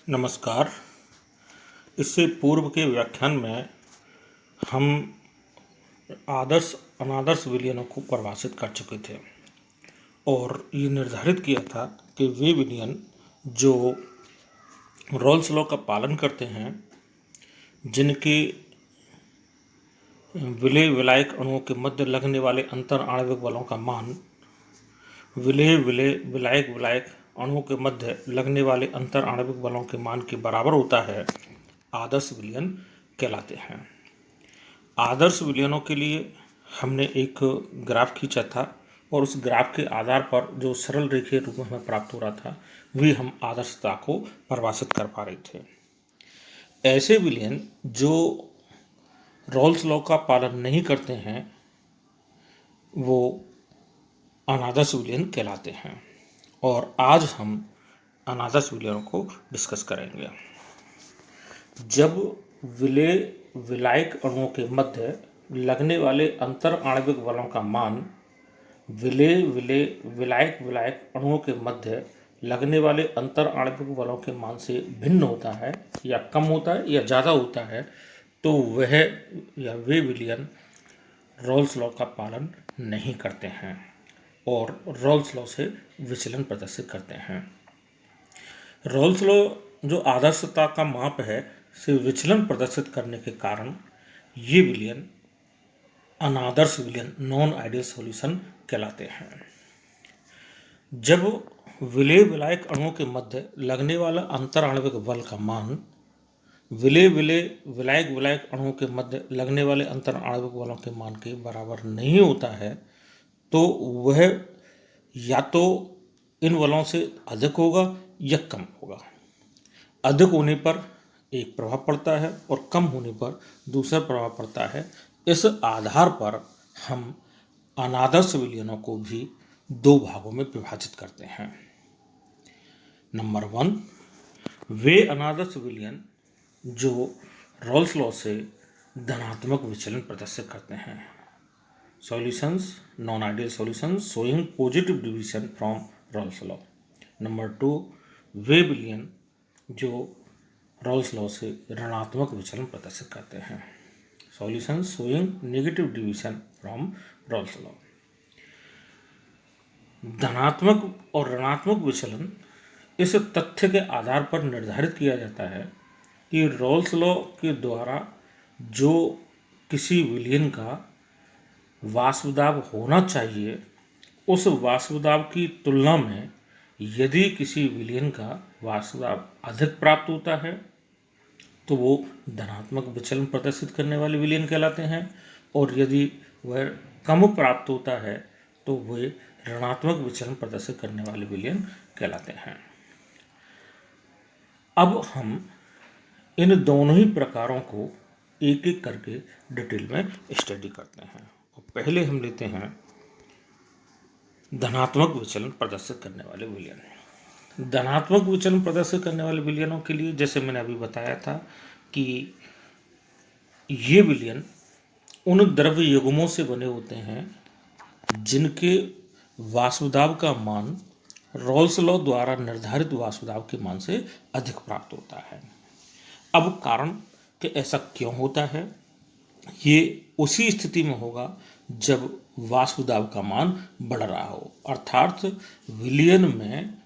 नमस्कार। इससे पूर्व के व्याख्यान में हम आदर्श अनादर्श विलयनों को परिभाषित कर चुके थे और ये निर्धारित किया था कि वे विलयन जो रॉल्स लॉ का पालन करते हैं, जिनके विलेय विलायक अणुओं के मध्य लगने वाले अंतर आणविक बलों का मान विलेय विलेय विलायक विलायक अणुओं के मध्य लगने वाले अंतर आणविक बलों के मान के बराबर होता है, आदर्श विलयन कहलाते हैं। आदर्श विलयनों के लिए हमने एक ग्राफ खींचा था और उस ग्राफ के आधार पर जो सरल रेखीय रूप में हमें प्राप्त हो रहा था, वे हम आदर्शता को परिभाषित कर पा रहे थे। ऐसे विलयन जो रॉल्स लॉ का पालन नहीं करते हैं, वो अनादर्श विलयन कहलाते हैं और आज हम अनादर्श विलयनों को डिस्कस करेंगे। जब विलेय विलायक अणुओं के मध्य लगने वाले अंतर आणविक बलों का मान विलेय विलेय विलायक विलायक अणुओं के मध्य लगने वाले अंतर आणविक बलों के मान से भिन्न होता है या कम होता है या ज़्यादा होता है, तो वह या वे विलयन रॉल्स लॉ का पालन नहीं करते हैं और रॉल्स लॉ से विचलन प्रदर्शित करते हैं। रॉल्स लॉ जो आदर्शता का माप है, से विचलन प्रदर्शित करने के कारण ये विलयन अनादर्श विलयन नॉन आइडियल सॉल्यूशन कहलाते हैं। जब विलेय विलायक अणुओं के मध्य लगने वाला अंतर आणविक बल का मान विलेय विलेय विलायक विलायक अणुओं के मध्य लगने वाले अंतर आणविक बलों के मान के बराबर नहीं होता है, तो वह या तो इन बलों से अधिक होगा या कम होगा। अधिक होने पर एक प्रभाव पड़ता है और कम होने पर दूसरा प्रभाव पड़ता है। इस आधार पर हम अनादर्श विलयनों को भी दो भागों में विभाजित करते हैं। नंबर 1, वे अनादर्श विलयन जो रॉल्स लॉ से धनात्मक विचलन प्रदर्शित करते हैं। Solutions, non ideal solutions showing positive division from Rawls law. Number 2, वे विलयन जो रॉल्स लॉ से ऋणात्मक विचलन प्रदर्शित करते हैं। Solutions showing negative division from Rawls law. धनात्मक और ऋणात्मक विचलन इस तथ्य के आधार पर निर्धारित किया जाता है कि रॉल्स लॉ के द्वारा जो किसी विलयन का वाष्प दाब होना चाहिए, उस वाष्प दाब की तुलना में यदि किसी विलयन का वाष्प दाब अधिक प्राप्त होता है, तो वो धनात्मक विचलन प्रदर्शित करने वाले विलयन कहलाते हैं, और यदि वह कम प्राप्त होता है तो वे ऋणात्मक विचलन प्रदर्शित करने वाले विलयन कहलाते हैं। अब हम इन दोनों ही प्रकारों को एक एक करके डिटेल में स्टडी करते हैं। और पहले हम लेते हैं धनात्मक विचलन प्रदर्शित करने वाले विलयन। धनात्मक विचलन प्रदर्शित करने वाले विलयनों के लिए, जैसे मैंने अभी बताया था, कि ये विलयन उन द्रव्य युग्मों से बने होते हैं जिनके वाष्प दाब का मान रॉल्स लॉ द्वारा निर्धारित वाष्प दाब के मान से अधिक प्राप्त होता है। अब कारण कि ऐसा क्यों होता है, ये उसी स्थिति में होगा जब वाष्प दाब का मान बढ़ रहा हो, अर्थात विलयन में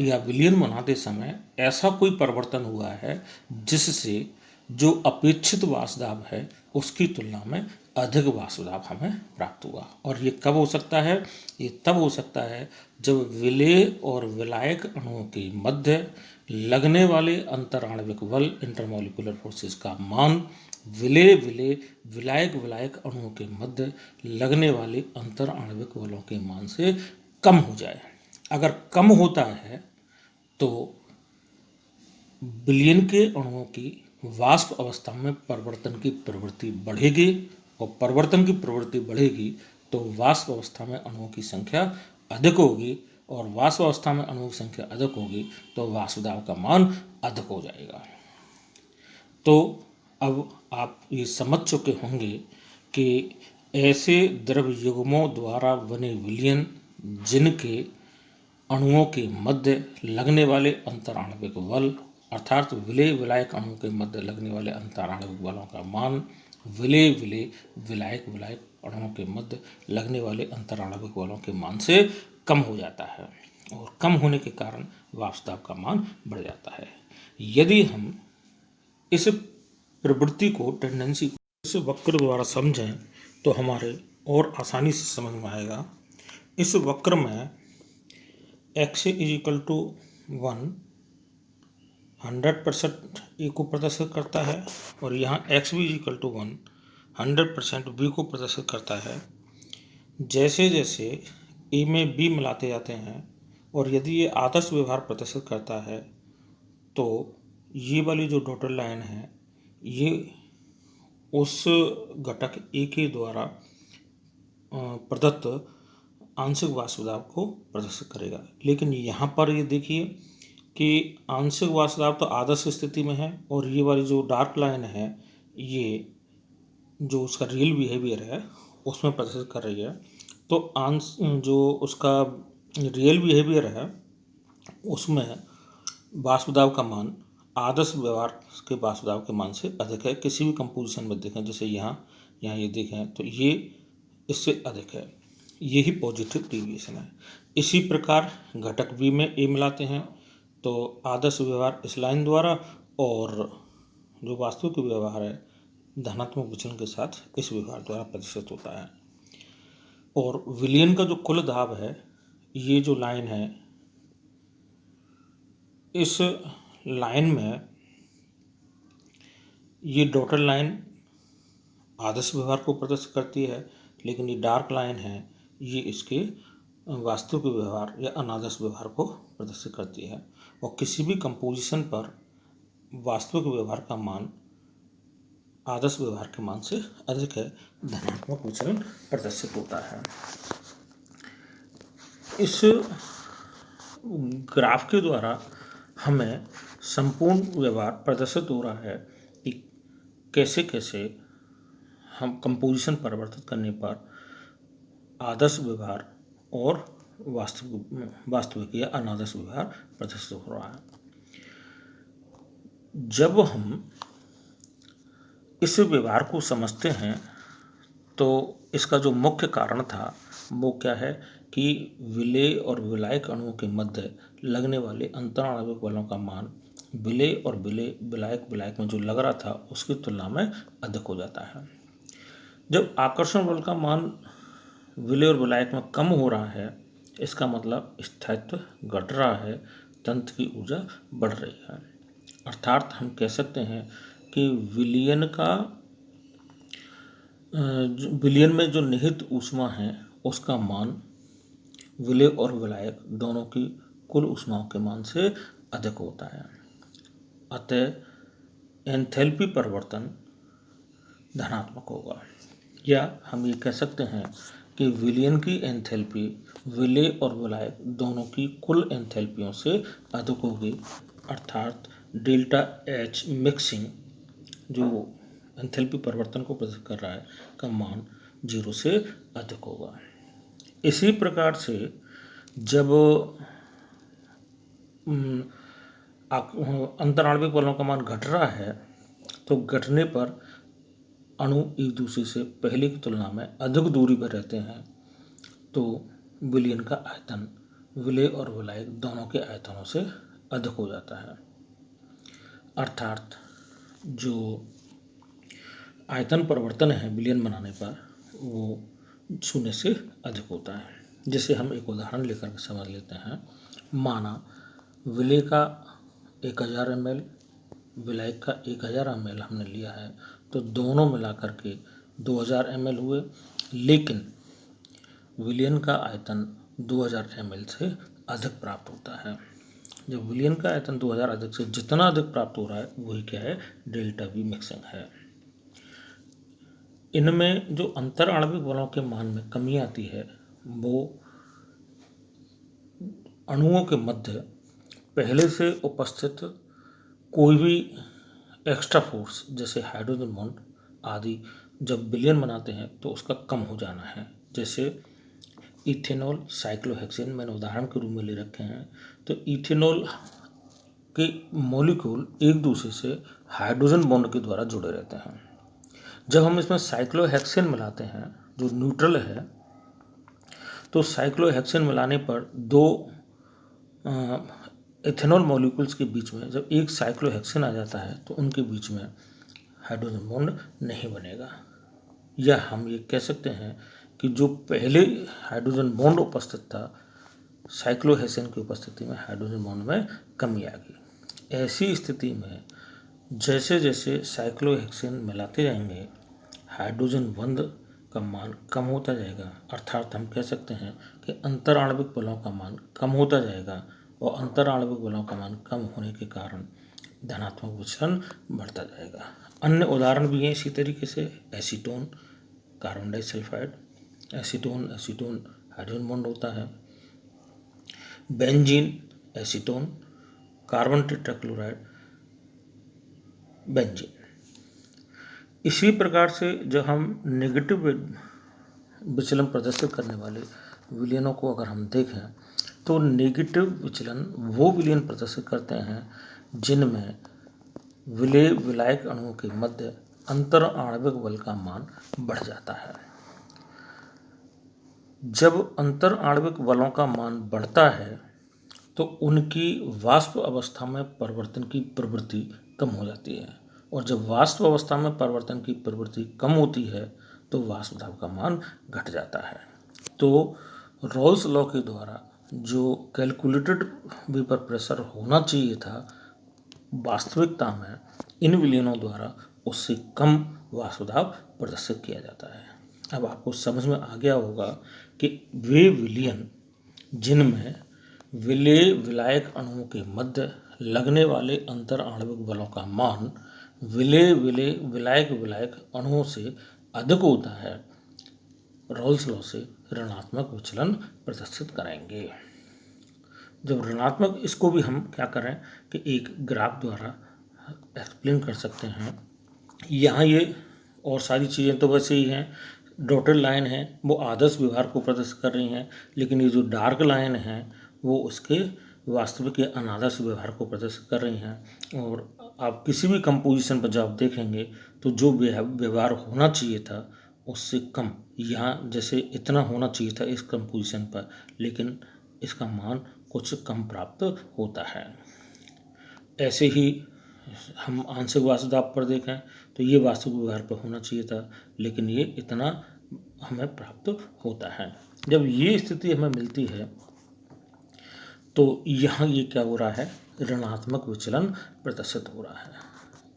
या विलयन बनाते समय ऐसा कोई परिवर्तन हुआ है जिससे जो अपेक्षित वाष्प दाब है उसकी तुलना में अधिक वाष्प दाब हमें प्राप्त हुआ। और ये कब हो सकता है? ये तब हो सकता है जब विलेय और विलायक अणुओं के मध्य लगने वाले अंतर आणविक बल इंटरमॉलिक्यूलर फोर्सेस का मान विलेय विलेय विलायक विलायक अणुओं के मध्य लगने वाले अंतर आणविक बलों के मान से कम हो जाए। अगर कम होता है तो विलयन के अणुओं की वाष्प अवस्था में परिवर्तन की प्रवृत्ति बढ़ेगी, और परिवर्तन की प्रवृत्ति बढ़ेगी तो वाष्प अवस्था में अणुओं की संख्या अधिक होगी, और वाष्प अवस्था में अणुओं की संख्या अधिक होगी तो वाष्प दाब का मान अधिक हो जाएगा। तो अब आप ये समझ चुके होंगे कि ऐसे द्रव्य युग्मों द्वारा बने विलयन जिनके अणुओं के मध्य लगने वाले अंतर आणविक बल अर्थात विलेय विलायक अणुओं के मध्य लगने वाले अंतराणविक बलों का मान विलेय विलेय विलायक विलायक अणुओं के मध्य लगने वाले अंतराणविक बलों के मान से कम हो जाता है और कम होने के कारण वाष्प दाब का मान बढ़ जाता है। यदि हम इस प्रवृत्ति को टेंडेंसी इस वक्र द्वारा समझें तो हमारे और आसानी से समझ में आएगा। इस वक्र में x इज इक्वल टू 100% ए को प्रदर्शित करता है और यहाँ x भी इज इक्वल टू 100% बी को प्रदर्शित करता है। जैसे जैसे ए में बी मिलाते जाते हैं और यदि ये आदर्श व्यवहार प्रदर्शित करता है तो ये वाली जो डॉटेड लाइन है ये उस घटक ए के द्वारा प्रदत्त आंशिक वाष्प दाब को प्रदर्शित करेगा। लेकिन यहाँ पर ये देखिए कि आंशिक वाष्प दाब तो आदर्श स्थिति में है और ये वाली जो डार्क लाइन है ये जो उसका रियल बिहेवियर है उसमें प्रदर्शित कर रही है। तो जो उसका रियल बिहेवियर है उसमें वाष्प दाब का मान आदर्श व्यवहार के वाष्प दाब के मान से अधिक है। किसी भी कंपोजिशन में देखें, जैसे यहाँ ये देखें तो ये इससे अधिक है। यही पॉजिटिव डेविएशन है। इसी प्रकार घटक बी में ए मिलाते हैं तो आदर्श व्यवहार इस लाइन द्वारा और जो वास्तविक व्यवहार है धनात्मक विचलन के साथ इस व्यवहार द्वारा प्रदर्शित होता है। और विलयन का जो कुल दाब है, ये जो लाइन है, इस लाइन में ये डॉटेड लाइन आदर्श व्यवहार को प्रदर्शित करती है, लेकिन ये डार्क लाइन है ये इसके वास्तविक व्यवहार या अनादर्श व्यवहार को प्रदर्शित करती है। और किसी भी कंपोजिशन पर वास्तविक व्यवहार का मान आदर्श व्यवहार के मान से अधिक है, धनात्मक विचलन प्रदर्शित होता है। इस ग्राफ के द्वारा हमें संपूर्ण व्यवहार प्रदर्शित हो रहा है कि कैसे कैसे हम कंपोजिशन परिवर्तित करने पर आदर्श व्यवहार और वास्तविक या अनादर्श व्यवहार प्रदर्शित हो रहा है। जब हम इस व्यवहार को समझते हैं तो इसका जो मुख्य कारण था वो क्या है कि विलेय और विलायक अणुओं के मध्य लगने वाले अंतराणविक बलों का मान विलेय और विलायक में जो लग रहा था उसकी तुलना में अधिक हो जाता है। जब आकर्षण बल का मान विलेय और विलायक में कम हो रहा है, इसका मतलब स्थायित्व घट रहा है, तंत्र की ऊर्जा बढ़ रही है। अर्थात हम कह सकते हैं कि विलयन में जो निहित ऊष्मा है उसका मान विलेय और विलायक दोनों की कुल ऊष्माओं के मान से अधिक होता है। अतः एंथैल्पी परिवर्तन धनात्मक होगा, या हम ये कह सकते हैं कि विलयन की एंथैल्पी विलेय और विलायक दोनों की कुल एंथैल्पियों से अधिक होगी। अर्थात डेल्टा एच मिक्सिंग जो एंथैल्पी परिवर्तन को प्रदर्शित कर रहा है का मान 0 से अधिक होगा। इसी प्रकार से जब अंतराणविक बलों का मान घट रहा है तो घटने पर अणु एक दूसरे से पहले की तुलना में अधिक दूरी पर रहते हैं, तो विलयन का आयतन विलेय और विलायक दोनों के आयतनों से अधिक हो जाता है। अर्थात जो आयतन परिवर्तन है विलयन बनाने पर वो 0 से अधिक होता है। जैसे हम एक उदाहरण लेकर के समझ लेते हैं। माना विलेय का 1000 ml विलायक का 1000 ml हमने लिया है, तो दोनों मिलाकर के 2000 ml हुए, लेकिन विलयन का आयतन 2000 ml से अधिक प्राप्त होता है। जब विलयन का आयतन 2000 अधिक से जितना अधिक प्राप्त हो रहा है वही क्या है, डेल्टा वी मिक्सिंग है। इनमें जो अंतर आणविक बलों के मान में कमी आती है वो अणुओं के मध्य पहले से उपस्थित कोई भी एक्स्ट्रा फोर्स जैसे हाइड्रोजन बॉन्ड आदि जब विलयन बनाते हैं तो उसका कम हो जाना है। जैसे इथेनॉल साइक्लोहेक्सेन मैंने उदाहरण के रूप में ले रखे हैं। तो इथेनॉल कि मॉलिक्यूल एक दूसरे से हाइड्रोजन बॉन्ड के द्वारा जुड़े रहते हैं। जब हम इसमें साइक्लोहेक्सेन मिलाते हैं जो न्यूट्रल है, तो साइक्लोहेक्सेन मिलाने पर दो इथेनॉल मॉलिक्यूल्स के बीच में जब एक साइक्लोहेक्सेन आ जाता है तो उनके बीच में हाइड्रोजन बॉन्ड नहीं बनेगा। या हम ये कह सकते हैं कि जो पहले हाइड्रोजन बॉन्ड उपस्थित था, साइक्लोहेक्सेन की उपस्थिति में हाइड्रोजन बॉन्ड में कमी आ गई। ऐसी स्थिति में जैसे जैसे साइक्लोहेक्सेन मिलाते जाएंगे, हाइड्रोजन बॉन्ड का मान कम होता जाएगा, अर्थात हम कह सकते हैं कि अंतर आणविक बलों का मान कम होता जाएगा, और अंतर आणविक बलों का मान कम होने के कारण धनात्मक विचलन बढ़ता जाएगा। अन्य उदाहरण भी हैं इसी तरीके से। Acetone, carbon disulphide, acetone hydrogen bond होता है। Benzene, acetone, carbon tetrachloride, benzene. इसी प्रकार से जब हम नेगेटिव विचलन प्रदर्शित करने वाले विलयनों को अगर हम देखें, तो नेगेटिव विचलन वो विलयन प्रदर्शित करते हैं जिनमें विलेय विलायक अणुओं के मध्य अंतर आणविक बल का मान बढ़ जाता है। जब अंतर आणविक बलों का मान बढ़ता है तो उनकी वाष्प अवस्था में परिवर्तन की प्रवृत्ति कम हो जाती है, और जब वाष्प अवस्था में परिवर्तन की प्रवृत्ति कम होती है तो वाष्प दाब का मान घट जाता है। तो रॉल्स लॉ के द्वारा जो कैलकुलेटेड वेपर प्रेशर होना चाहिए था, वास्तविकता में इन विलयनों द्वारा उससे कम वाष्प दाब प्रदर्शित किया जाता है। अब आपको समझ में आ गया होगा कि वे विलयन जिनमें विलेय विलायक अणुओं के मध्य लगने वाले अंतर आणविक बलों का मान विलेय विलायक अणुओं से अधिक होता है, रॉल्स लॉ से ऋणात्मक विचलन प्रदर्शित करेंगे। जब ऋणात्मक, इसको भी हम क्या करें कि एक ग्राफ द्वारा एक्सप्लेन कर सकते हैं। यहाँ ये और सारी चीज़ें तो वैसे ही हैं, डॉटेड लाइन है वो आदर्श व्यवहार को प्रदर्शित कर रही हैं, लेकिन ये जो डार्क लाइन है वो उसके वास्तविक या अनादर्श व्यवहार को प्रदर्शित कर रही हैं। और आप किसी भी कंपोजिशन पर जब आप देखेंगे तो जो व्यवहार होना चाहिए था उससे कम, यहाँ जैसे इतना होना चाहिए था इस कंपोजिशन पर, लेकिन इसका मान कुछ कम प्राप्त होता है। ऐसे ही हम आंशिक वाष्प दाब पर देखें तो ये वास्तविक व्यवहार पर होना चाहिए था, लेकिन ये इतना हमें प्राप्त होता है। जब ये स्थिति हमें मिलती है तो यहाँ ये क्या हो रहा है, ऋणात्मक विचलन प्रदर्शित हो रहा है।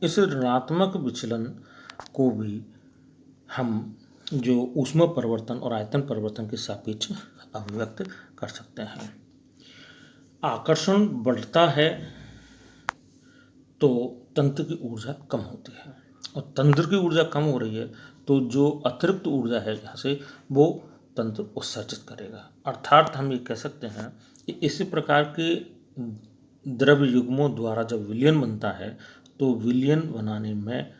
इस ऋणात्मक विचलन को भी हम जो ऊष्मा परिवर्तन और आयतन परिवर्तन के सापेक्ष अभिव्यक्त कर सकते हैं। आकर्षण बढ़ता है तो तंत्र की ऊर्जा कम होती है, और तंत्र की ऊर्जा कम हो रही है तो जो अतिरिक्त ऊर्जा है यहाँ से वो तंत्र उत्सर्जित करेगा। अर्थात हम ये कह सकते हैं कि इसी प्रकार के द्रव्य युग्मों द्वारा जब विलयन बनता है तो विलयन बनाने में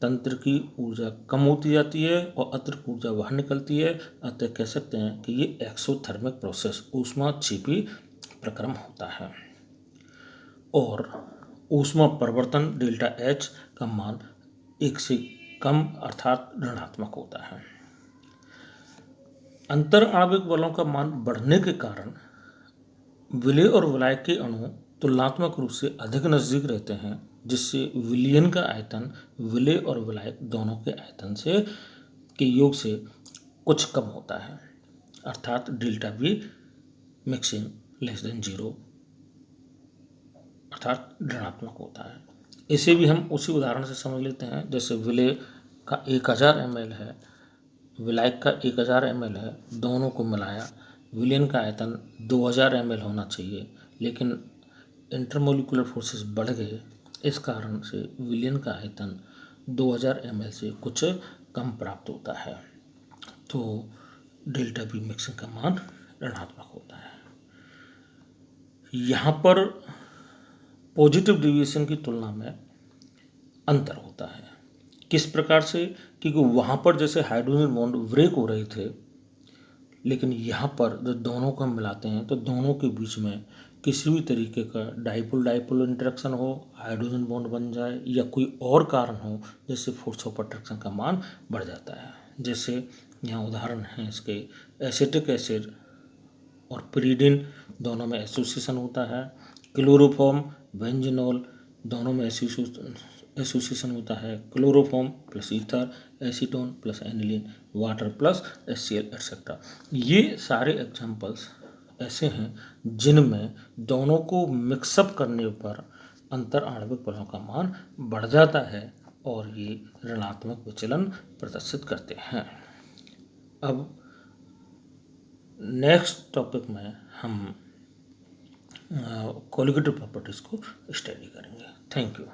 तंत्र की ऊर्जा कम होती जाती है और अतिरिक्त ऊर्जा बाहर निकलती है। अतः कह सकते हैं कि ये एक्सोथर्मिक प्रोसेस, ऊष्माक्षेपी प्रक्रम होता है, और ऊष्मा परिवर्तन डेल्टा एच का मान 1 से कम अर्थात ऋणात्मक होता है। अंतर आणविक बलों का मान बढ़ने के कारण विलेय और विलायक के अणु तुलनात्मक रूप से अधिक नजदीक रहते हैं, जिससे विलयन का आयतन विलेय और विलायक दोनों के आयतन से के योग से कुछ कम होता है, अर्थात delta we mixing less than 0 अर्थात ऋणात्मक होता है। इसे भी हम उसी उदाहरण से समझ लेते हैं। जैसे विलेय का 1000 ml है, विलायक का 1000 ml है, दोनों को मिलाया, विलयन का आयतन 2000 ml होना चाहिए, लेकिन इंटरमोलिकुलर फोर्सेस बढ़ गए, इस कारण से विलयन का आयतन 2000 ml से कुछ कम प्राप्त होता है, तो डेल्टा वी मिक्सिंग का मान ऋणात्मक होता है। यहाँ पर पॉजिटिव डेविएशन की तुलना में अंतर होता है। किस प्रकार से, क्योंकि वहाँ पर जैसे हाइड्रोजन बॉन्ड ब्रेक हो रहे थे, लेकिन यहाँ पर जब दोनों को हम मिलाते हैं तो दोनों के बीच में किसी भी तरीके का डाइपोल डाइपोल इंटरेक्शन हो, हाइड्रोजन बॉन्ड बन जाए या कोई और कारण हो जिससे फोर्स ऑफ अट्रैक्शन का मान बढ़ जाता है। जैसे यहाँ उदाहरण है इसके, एसिटिक एसिड और पिरीडिन दोनों में एसोसिएशन होता है, क्लोरोफॉर्म बेंजीनोल दोनों में एसोसिएशन होता है, chloroform plus ether, acetone plus aniline, water plus HCl etcetera. ये सारे एग्जांपल्स ऐसे हैं जिनमें दोनों को मिक्सअप करने पर अंतर आणविक बलों का मान बढ़ जाता है और ये ऋणात्मक विचलन प्रदर्शित करते हैं। अब नेक्स्ट टॉपिक में हम कोलिगेटिव प्रॉपर्टीज़ को स्टडी करेंगे। Thank you.